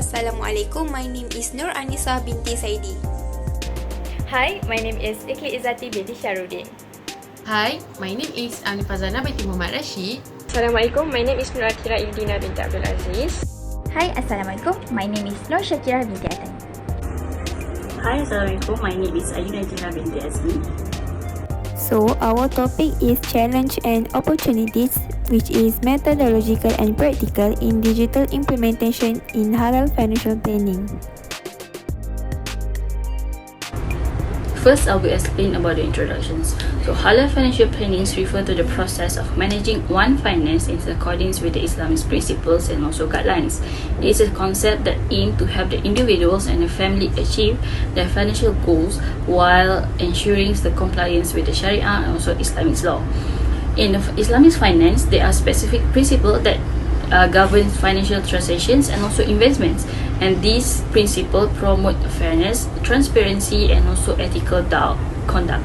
Assalamualaikum, my name is Nur Anissa binti Saidi. Hi, my name is Ikli Izzati binti Syarudin. Hi, my name is Anifazana binti Muhammad Rashid. Assalamualaikum, my name is Nur Akira Ildina binti Abdul Aziz. Hi, Assalamualaikum, my name is Nur Shakira binti Atan. Hi, Assalamualaikum, my name is Ayuna Jina binti Azmi. So, our topic is challenge and opportunities, which is methodological and practical in digital implementation in halal financial planning. First, I will explain about the introductions. So, halal financial plannings refer to the process of managing one finance in accordance with the Islamic principles and also guidelines. It is a concept that aims to help the individuals and the family achieve their financial goals while ensuring the compliance with the Sharia and also Islamic law. In the Islamic finance, there are specific principles that govern financial transactions and also investments, and these principles promote fairness, transparency, and also ethical conduct.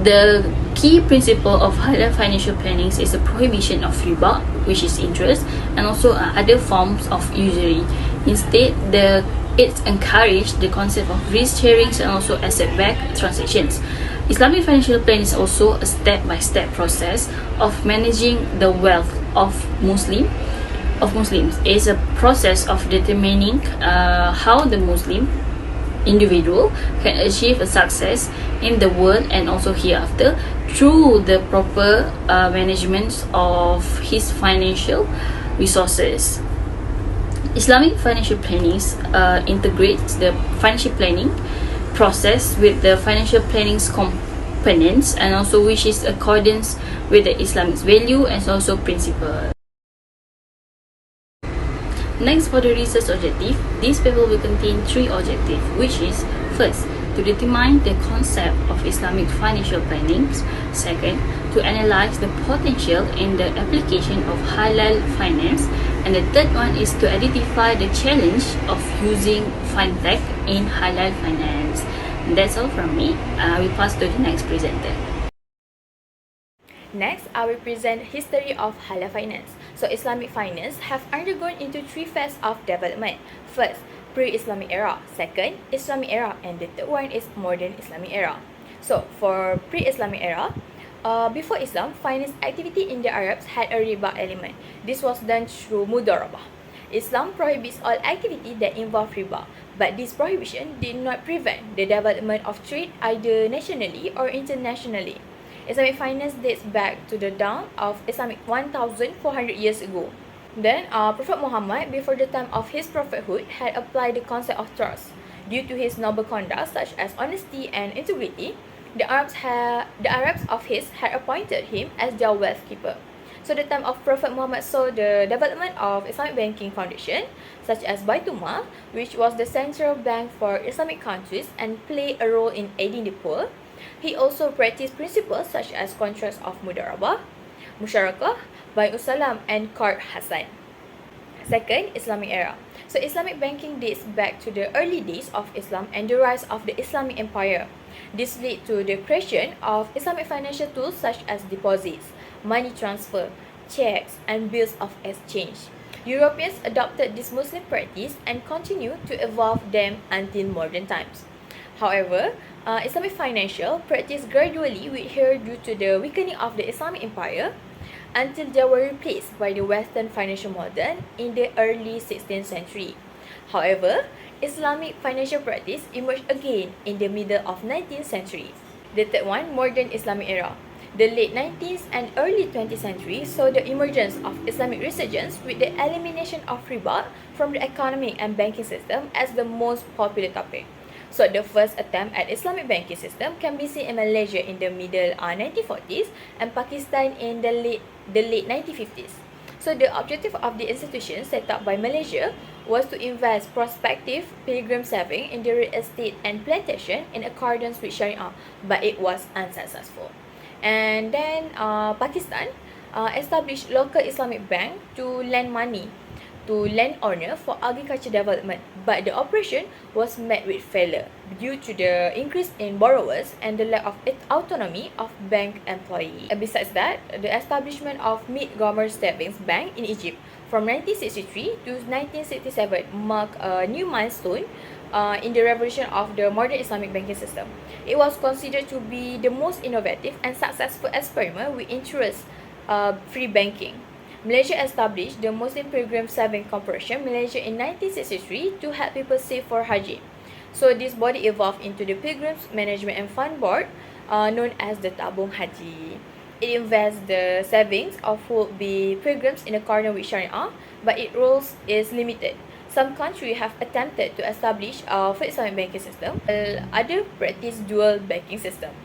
The key principle of halal financial planning is the prohibition of riba, which is interest, and also other forms of usury. Instead, it encourages the concept of risk sharing and also asset-backed transactions. Islamic financial plan is also a step-by-step process of managing the wealth of Muslims. It is a process of determining how the Muslim individual can achieve a success in the world and also hereafter through the proper management of his financial resources. Islamic financial planning integrates the financial planning process with the financial planning's components and also which is accordance with the Islamic value and also principle. Next, for the research objective, this paper will contain 3 objectives, which is first, to determine the concept of Islamic financial planning. Second, to analyze the potential in the application of halal finance. And the third one is to identify the challenge of using fintech in halal finance. And that's all from me. I will pass to the next presenter. Next, I will present history of halal finance. So, Islamic finance have undergone into 3 phases of development. First, pre-Islamic era. Second, Islamic era. And the third one is modern Islamic era. So, for pre-Islamic era, before Islam, finance activity in the Arabs had a riba element. This was done through mudarabah. Islam prohibits all activity that involve riba, but this prohibition did not prevent the development of trade either nationally or internationally. Islamic finance dates back to the dawn of Islamic 1,400 years ago. Then, Prophet Muhammad, before the time of his prophethood, had applied the concept of trust. Due to his noble conduct such as honesty and integrity, the Arabs of his had appointed him as their wealth keeper. So the time of Prophet Muhammad saw the development of Islamic banking foundation such as Baitul Mal, which was the central bank for Islamic countries and played a role in aiding the poor. He also practiced principles such as contracts of mudarabah, musyarakah, bai'us salam, and qard hasan. Second, Islamic era. So Islamic banking dates back to the early days of Islam and the rise of the Islamic Empire. This led to the creation of Islamic financial tools such as deposits, money transfer, checks, and bills of exchange. Europeans adopted this Muslim practice and continued to evolve them until modern times. However, Islamic financial practice gradually weakened due to the weakening of the Islamic Empire until they were replaced by the Western financial model in the early 16th century. However, Islamic financial practice emerged again in the middle of 19th century. The third one, modern Islamic era. The late 19th and early 20th century saw the emergence of Islamic resurgence with the elimination of riba from the economic and banking system as the most popular topic. So the first attempt at Islamic banking system can be seen in Malaysia in the middle 1940s and Pakistan in the late 1950s. So the objective of the institution set up by Malaysia was to invest prospective pilgrim saving in the real estate and plantation in accordance with Sharia, but it was unsuccessful. And then Pakistan established local Islamic bank to lend money to landowner for agriculture development, but the operation was met with failure due to the increase in borrowers and the lack of autonomy of bank employee. And besides that, the establishment of Mid-Government Savings Bank in Egypt from 1963 to 1967 marked a new milestone in the revolution of the modern Islamic banking system. It was considered to be the most innovative and successful experiment with interest-free banking. Malaysia established the Muslim Pilgrim Saving Corporation Malaysia in 1963 to help people save for Haji. So this body evolved into the Pilgrims Management and Fund Board, known as the Tabung Haji. It invests the savings of who would be pilgrims in accordance with Sharia, but its rules is limited. Some countries have attempted to establish a full Islamic banking system, while others practice dual banking system.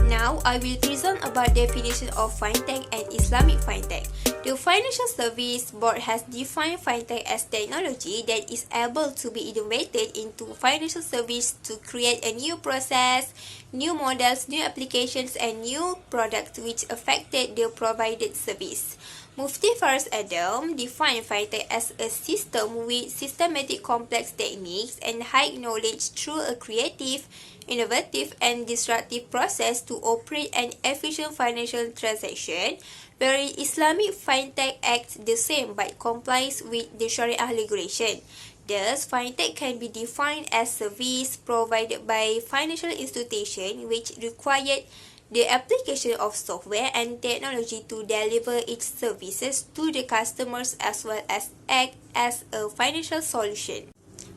Now, I will present about definition of fintech and Islamic fintech. The Financial Service Board has defined fintech as technology that is able to be innovated into financial service to create a new process, new models, new applications, and new products which affected the provided service. Mufti Faraz Adam defined fintech as a system with systematic complex techniques and high knowledge through a creative, innovative and disruptive process to operate an efficient financial transaction, wherein Islamic fintech acts the same but complies with the Sharia regulation. Thus, fintech can be defined as service provided by financial institution which required the application of software and technology to deliver its services to the customers as well as act as a financial solution.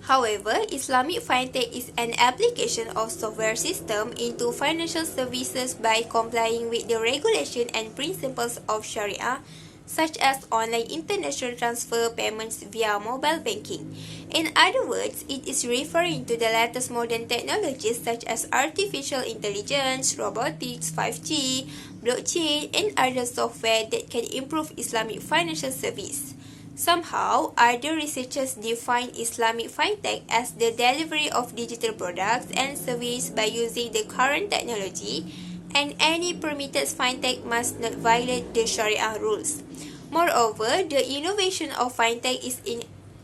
However, Islamic fintech is an application of software system into financial services by complying with the regulation and principles of Sharia, such as online international transfer payments via mobile banking. In other words, it is referring to the latest modern technologies such as artificial intelligence, robotics, 5G, blockchain, and other software that can improve Islamic financial service. Somehow, other researchers define Islamic fintech as the delivery of digital products and services by using the current technology, and any permitted fintech must not violate the Sharia rules. Moreover, the innovation of fintech is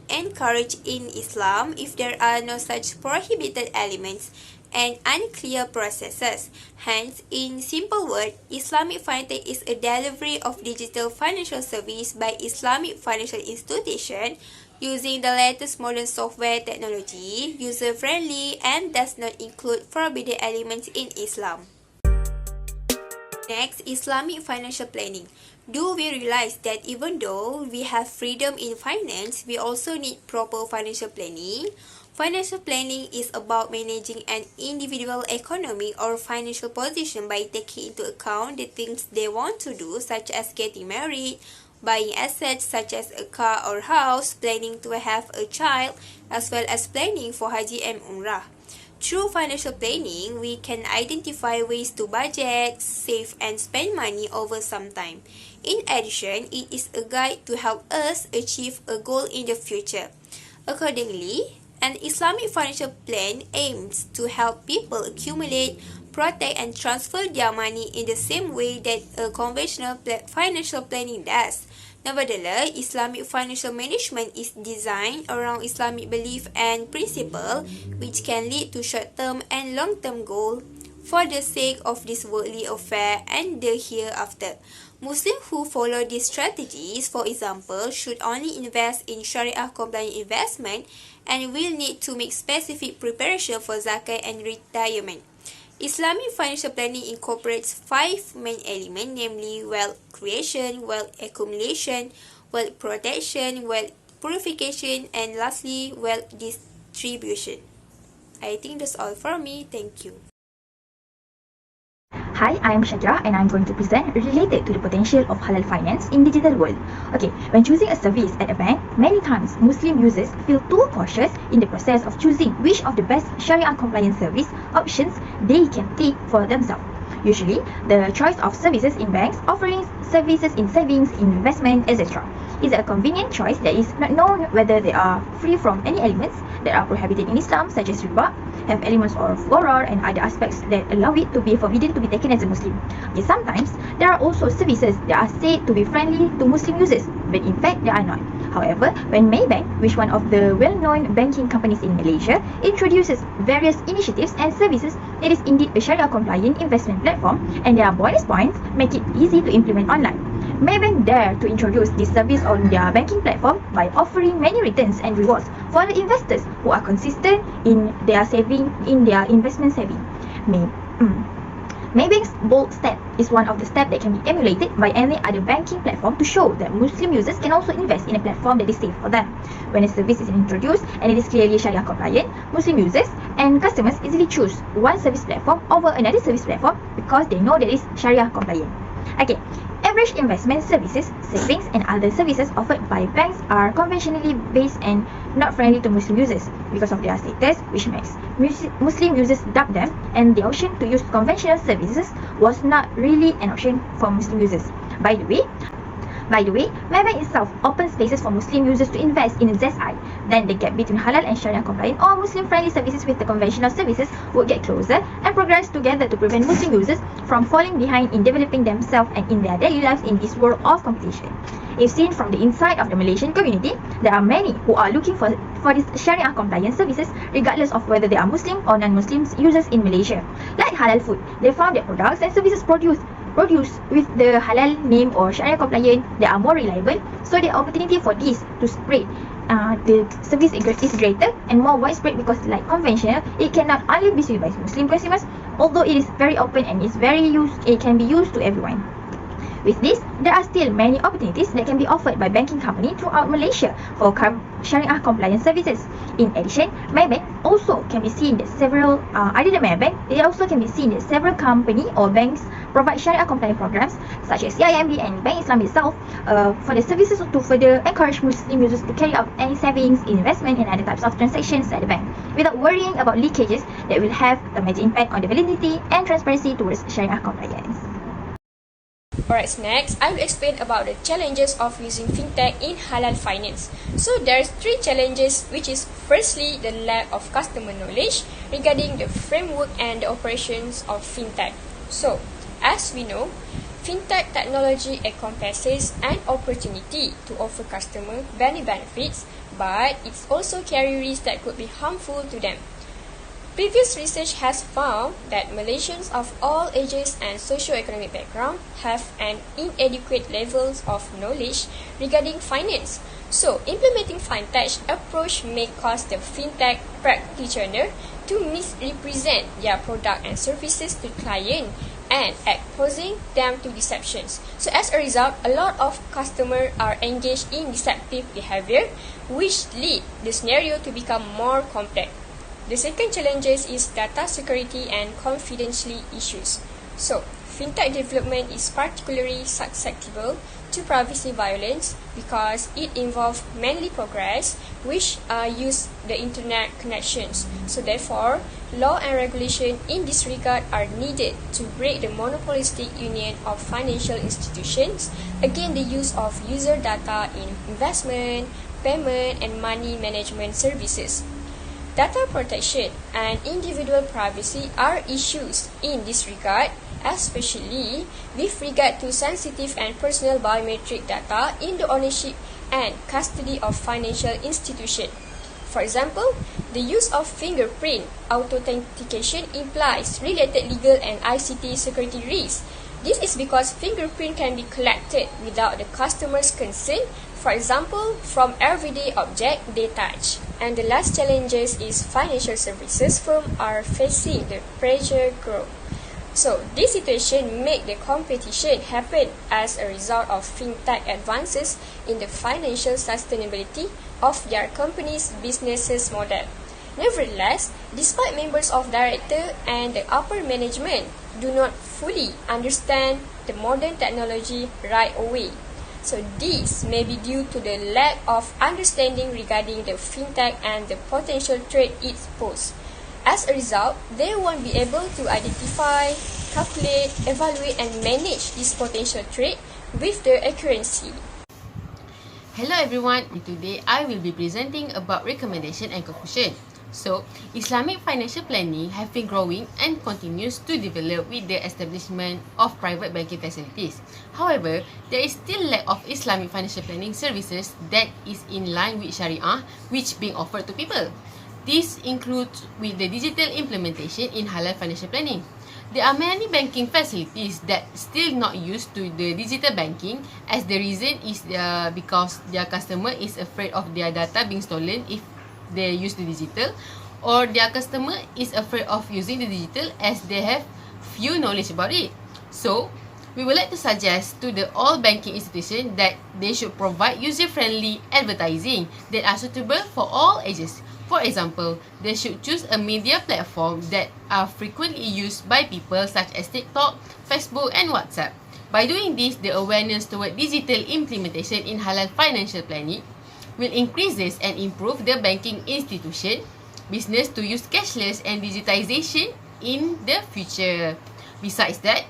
encouraged in Islam if there are no such prohibited elements and unclear processes. Hence, in simple words, Islamic fintech is a delivery of digital financial service by Islamic financial institution using the latest modern software technology, user-friendly, and does not include forbidden elements in Islam. Next, Islamic financial planning. Do we realize that even though we have freedom in finance, we also need proper financial planning? Financial planning is about managing an individual economic or financial position by taking into account the things they want to do, such as getting married, buying assets such as a car or house, planning to have a child, as well as planning for Haji and Umrah. Through financial planning, we can identify ways to budget, save, and spend money over some time. In addition, it is a guide to help us achieve a goal in the future. Accordingly, an Islamic financial plan aims to help people accumulate, protect, and transfer their money in the same way that a conventional financial planning does. Nevertheless, Islamic financial management is designed around Islamic belief and principle, which can lead to short-term and long-term goals for the sake of this worldly affair and the hereafter. Muslims who follow these strategies, for example, should only invest in Sharia-compliant investment and will need to make specific preparation for zakat and retirement. Islamic financial planning incorporates 5 main elements, namely wealth creation, wealth accumulation, wealth protection, wealth purification, and lastly, wealth distribution. I think that's all from me. Thank you. Hi, I am Shakira and I'm going to present related to the potential of halal finance in digital world. Okay, when choosing a service at a bank, many times Muslim users feel too cautious in the process of choosing which of the best Sharia compliant service options they can take for themselves. Usually, the choice of services in banks offering services in savings, investment, etc. is a convenient choice that is not known whether they are free from any elements that are prohibited in Islam, such as riba, have elements of gharar and other aspects that allow it to be forbidden to be taken as a Muslim. Yet sometimes there are also services that are said to be friendly to Muslim users, but in fact they are not. However, when Maybank, which one of the well-known banking companies in Malaysia, introduces various initiatives and services, it is indeed a Sharia-compliant investment platform, and their bonus points make it easy to implement online. Maybank dare to introduce this service on their banking platform by offering many returns and rewards for the investors who are consistent in their investment saving. Maybank's bold step is one of the steps that can be emulated by any other banking platform to show that Muslim users can also invest in a platform that is safe for them. When a service is introduced and it is clearly Sharia compliant, Muslim users and customers easily choose one service platform over another service platform because they know that it is Sharia compliant. Okay. Average investment services, savings, and other services offered by banks are conventionally based and not friendly to Muslim users because of their status, which makes Muslim users doubt them, and the option to use conventional services was not really an option for Muslim users. By the way, Maybank itself opens spaces for Muslim users to invest in ZSI. Then the gap between halal and Sharia compliant or Muslim-friendly services with the conventional services would get closer and progress together to prevent Muslim users from falling behind in developing themselves and in their daily lives in this world of competition. If seen from the inside of the Malaysian community, there are many who are looking for these Sharia compliant services regardless of whether they are Muslim or non-Muslim users in Malaysia. Like halal food, they found that products and services produced with the halal name or Sharia compliant, they are more reliable, so the opportunity for this to spread the service is greater and more widespread because like conventional, it cannot only be used by Muslim consumers, although it is very open and it can be used to everyone. With this, there are still many opportunities that can be offered by banking companies throughout Malaysia for Sharia compliant services. In addition, Maybank also can be seen that several, other than Maybank, it also can be seen that several companies or banks provide Sharia compliant programs such as CIMB and Bank Islam itself for the services to further encourage Muslim users to carry out any savings, investment, and other types of transactions at the bank without worrying about leakages that will have a major impact on the validity and transparency towards Sharia compliance. Alright, next I will explain about the challenges of using fintech in halal finance. So there's 3 challenges, which is firstly the lack of customer knowledge regarding the framework and the operations of fintech. So as we know, fintech technology encompasses an opportunity to offer customer many benefits, but it's also carry risks that could be harmful to them. Previous research has found that Malaysians of all ages and socio-economic background have an inadequate levels of knowledge regarding finance. So, implementing fintech approach may cause the fintech practitioner to misrepresent their product and services to client and exposing them to deceptions. So, as a result, a lot of customers are engaged in deceptive behavior, which lead the scenario to become more complex. The second challenge is data security and confidentiality issues. So, fintech development is particularly susceptible to privacy violence because it involves mainly progress which use the internet connections. So, therefore, law and regulation in this regard are needed to break the monopolistic union of financial institutions against the use of user data in investment, payment, and money management services. Data protection and individual privacy are issues in this regard, especially with regard to sensitive and personal biometric data in the ownership and custody of financial institutions. For example, the use of fingerprint authentication implies related legal and ICT security risks. This is because fingerprint can be collected without the customer's consent, for example, from everyday object they touch. And the last challenges is financial services firms are facing the pressure growth. So this situation make the competition happen as a result of fintech advances in the financial sustainability of their company's businesses model. Nevertheless, despite members of director and the upper management do not fully understand the modern technology right away. So this may be due to the lack of understanding regarding the fintech and the potential threat it poses. As a result, they won't be able to identify, calculate, evaluate, and manage this potential threat with the accuracy. Hello everyone, today I will be presenting about recommendation and conclusion. So, Islamic financial planning have been growing and continues to develop with the establishment of private banking facilities. However, there is still lack of Islamic financial planning services that is in line with Sharia, which being offered to people. This includes with the digital implementation in halal financial planning. There are many banking facilities that still not used to the digital banking, as the reason is because their customer is afraid of their data being stolen if they use the digital, or their customer is afraid of using the digital as they have few knowledge about it. So, we would like to suggest to the all banking institutions that they should provide user-friendly advertising that are suitable for all ages. For example, they should choose a media platform that are frequently used by people such as TikTok, Facebook and WhatsApp. By doing this, the awareness toward digital implementation in halal financial planning will increase this and improve the banking institution business to use cashless and digitization in the future. Besides that,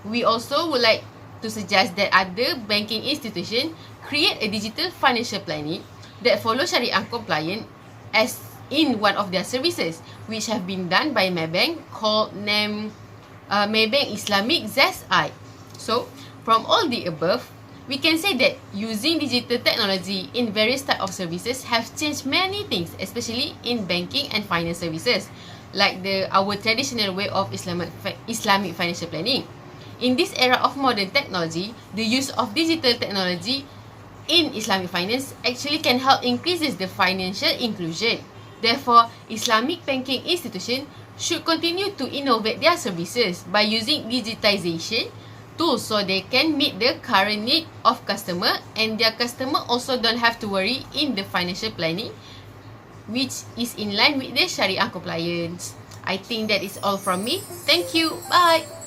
we also would like to suggest that other banking institutions create a digital financial planning that follow Sharia compliant as in one of their services, which have been done by Maybank called Maybank Islamic ZI. So, from all the above, we can say that using digital technology in various types of services have changed many things, especially in banking and finance services, like our traditional way of Islamic financial planning. In this era of modern technology, the use of digital technology in Islamic finance actually can help increases the financial inclusion. Therefore, Islamic banking institutions should continue to innovate their services by using digitization tools so they can meet the current need of customer, and their customer also don't have to worry in the financial planning, which is in line with the Sharia compliance. I think that is all from me. Thank you. Bye.